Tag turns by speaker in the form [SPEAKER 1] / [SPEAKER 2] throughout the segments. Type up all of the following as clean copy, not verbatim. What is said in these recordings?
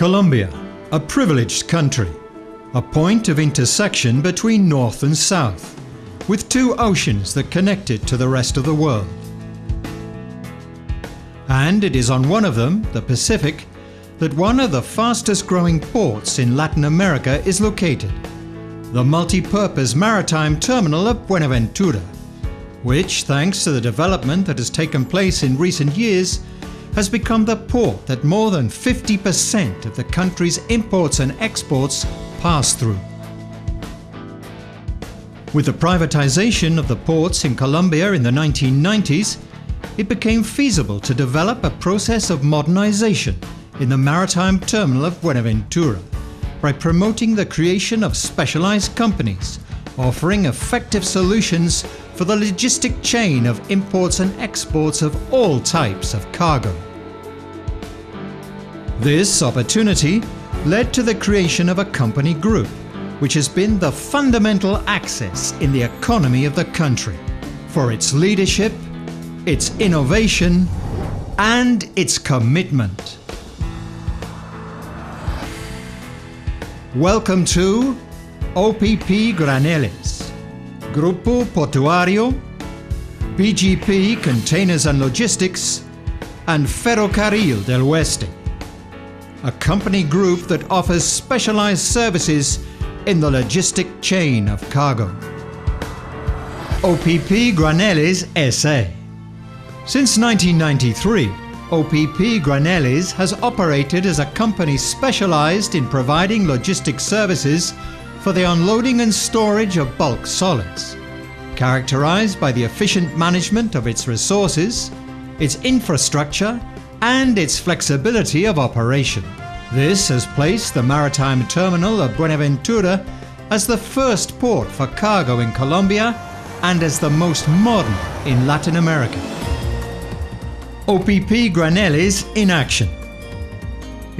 [SPEAKER 1] Colombia, a privileged country, a point of intersection between north and south, with two oceans that connect it to the rest of the world. And it is on one of them, the Pacific, that one of the fastest growing ports in Latin America is located, the multi-purpose maritime terminal of Buenaventura, which, thanks to the development that has taken place in recent years, has become the port that more than 50% of the country's imports and exports pass through. With the privatization of the ports in Colombia in the 1990s, it became feasible to develop a process of modernization in the maritime terminal of Buenaventura by promoting the creation of specialized companies offering effective solutions for the logistic chain of imports and exports of all types of cargo. This opportunity led to the creation of a company group, which has been the fundamental axis in the economy of the country, for its leadership, its innovation, and its commitment. Welcome to Opp Graneles, Grupo Portuario, BGP Containers and Logistics, and Ferrocarril del Oeste, a company group that offers specialized services in the logistic chain of cargo. Opp Graneles S.A. Since 1993, Opp Graneles has operated as a company specialized in providing logistic services for the unloading and storage of bulk solids, characterized by the efficient management of its resources, its infrastructure, and its flexibility of operation. This has placed the maritime terminal of Buenaventura as the first port for cargo in Colombia and as the most modern in Latin America. Opp Graneles in action.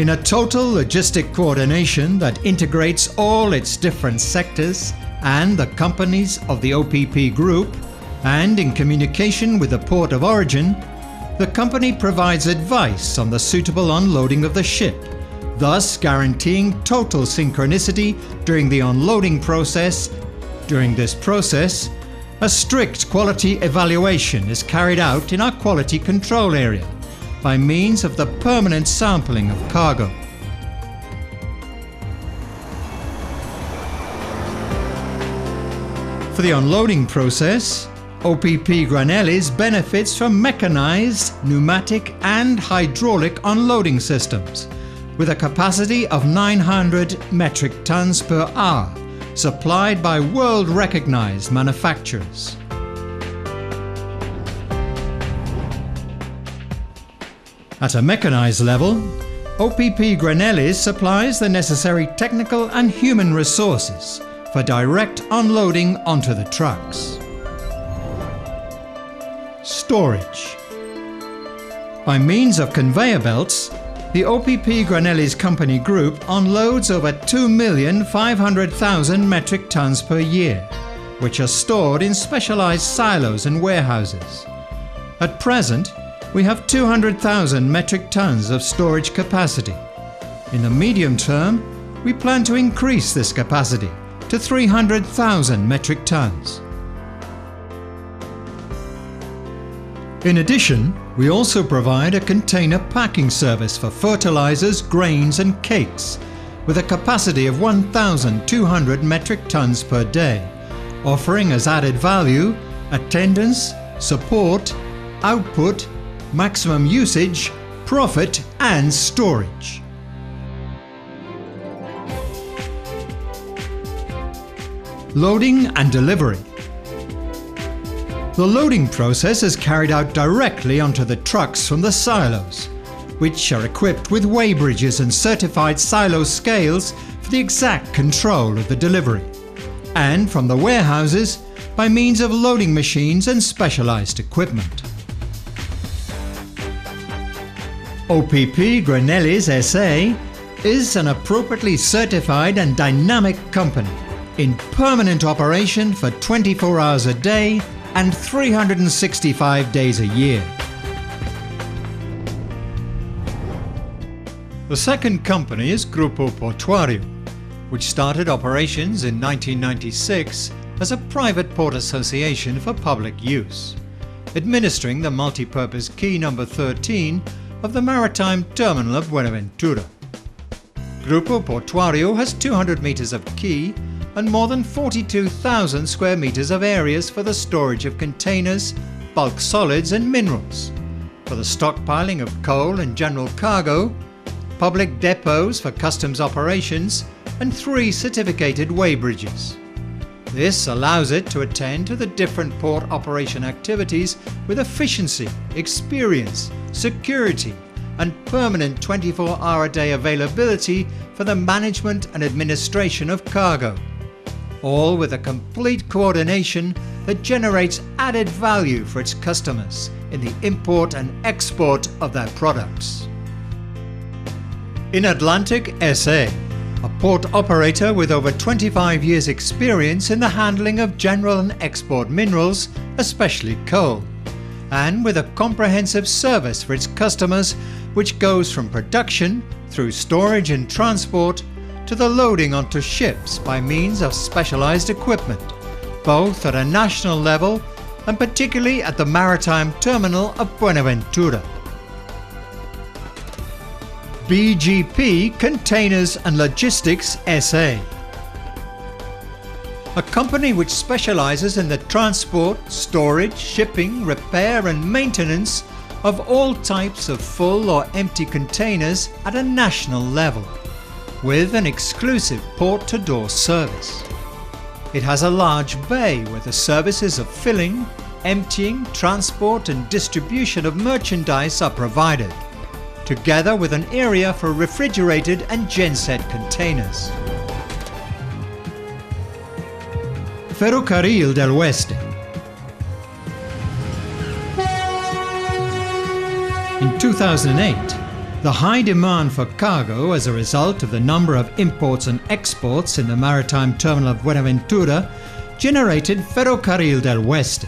[SPEAKER 1] In a total logistic coordination that integrates all its different sectors and the companies of the OPP Group, and in communication with the port of origin, the company provides advice on the suitable unloading of the ship, thus guaranteeing total synchronicity during the unloading process. During this process, a strict quality evaluation is carried out in our quality control area by means of the permanent sampling of cargo. For the unloading process, Opp Graneles benefits from mechanized, pneumatic and hydraulic unloading systems with a capacity of 900 metric tons per hour, supplied by world-recognized manufacturers. At a mechanized level, Opp Graneles supplies the necessary technical and human resources for direct unloading onto the trucks. Storage. By means of conveyor belts, the Opp Graneles Company Group unloads over 2,500,000 metric tons per year, which are stored in specialized silos and warehouses. At present, we have 200,000 metric tons of storage capacity. In the medium term, we plan to increase this capacity to 300,000 metric tons. In addition, we also provide a container packing service for fertilizers, grains and cakes with a capacity of 1,200 metric tons per day, offering as added value attendance, support, output, maximum usage, profit and storage. Loading and delivery. The loading process is carried out directly onto the trucks from the silos, which are equipped with weigh bridges and certified silo scales for the exact control of the delivery, and from the warehouses by means of loading machines and specialized equipment. Opp Graneles S.A. is an appropriately certified and dynamic company in permanent operation for 24 hours a day and 365 days a year. The second company is Grupo Portuario, which started operations in 1996 as a private port association for public use, administering the multi-purpose quay number 13 of the maritime terminal of Buenaventura. Grupo Portuario has 200 meters of quay and more than 42,000 square meters of areas for the storage of containers, bulk solids and minerals, for the stockpiling of coal and general cargo, public depots for customs operations, and 3 certificated weighbridges. This allows it to attend to the different port operation activities with efficiency, experience, security, and permanent 24-hour-a-day availability for the management and administration of cargo, all with a complete coordination that generates added value for its customers in the import and export of their products. In Atlantic SA, a port operator with over 25 years' experience in the handling of general and export minerals, especially coal, and with a comprehensive service for its customers which goes from production through storage and transport to the loading onto ships by means of specialized equipment, both at a national level and particularly at the maritime terminal of Buenaventura. BGP Containers and Logistics SA, a company which specializes in the transport, storage, shipping, repair and maintenance of all types of full or empty containers at a national level, with an exclusive port-to-door service. It has a large bay where the services of filling, emptying, transport and distribution of merchandise are provided, together with an area for refrigerated and genset containers. Ferrocarril del Oeste. In 2008, the high demand for cargo as a result of the number of imports and exports in the maritime terminal of Buenaventura generated Ferrocarril del Oeste,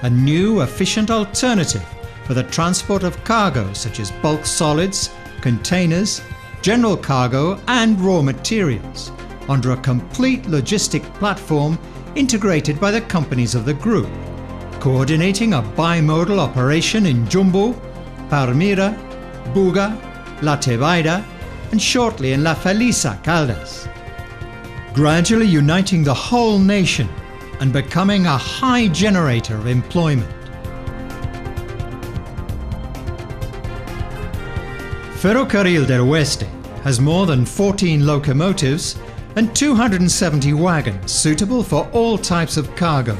[SPEAKER 1] a new efficient alternative for the transport of cargo such as bulk solids, containers, general cargo and raw materials under a complete logistic platform integrated by the companies of the group, coordinating a bimodal operation in Jumbo, Palmira, Buga, La Tebaida and shortly in La Felisa, Caldas, gradually uniting the whole nation and becoming a high generator of employment. Ferrocarril del Oeste has more than 14 locomotives and 270 wagons suitable for all types of cargo,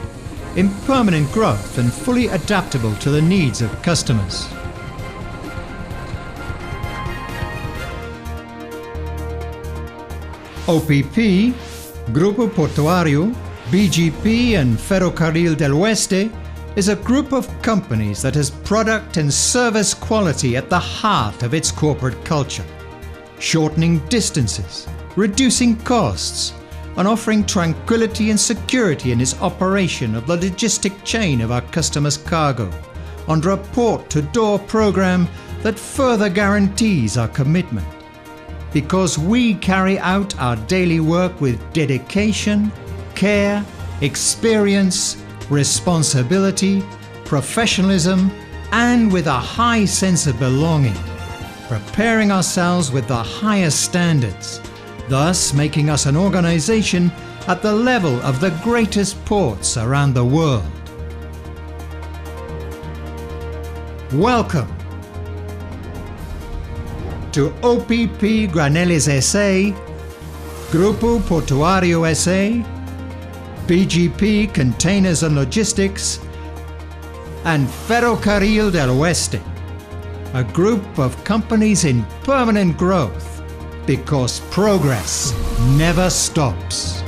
[SPEAKER 1] in permanent growth and fully adaptable to the needs of customers. OPP, Grupo Portuario, BGP and Ferrocarril del Oeste is a group of companies that has product and service quality at the heart of its corporate culture, shortening distances, reducing costs, and offering tranquility and security in its operation of the logistic chain of our customers' cargo under a port-to-door program that further guarantees our commitment, because we carry out our daily work with dedication, care, experience, responsibility, professionalism, and with a high sense of belonging, preparing ourselves with the highest standards, thus making us an organization at the level of the greatest ports around the world. Welcome to Opp Graneles SA, Grupo Portuario SA, BGP Containers and Logistics, and Ferrocarril del Oeste, a group of companies in permanent growth because progress never stops.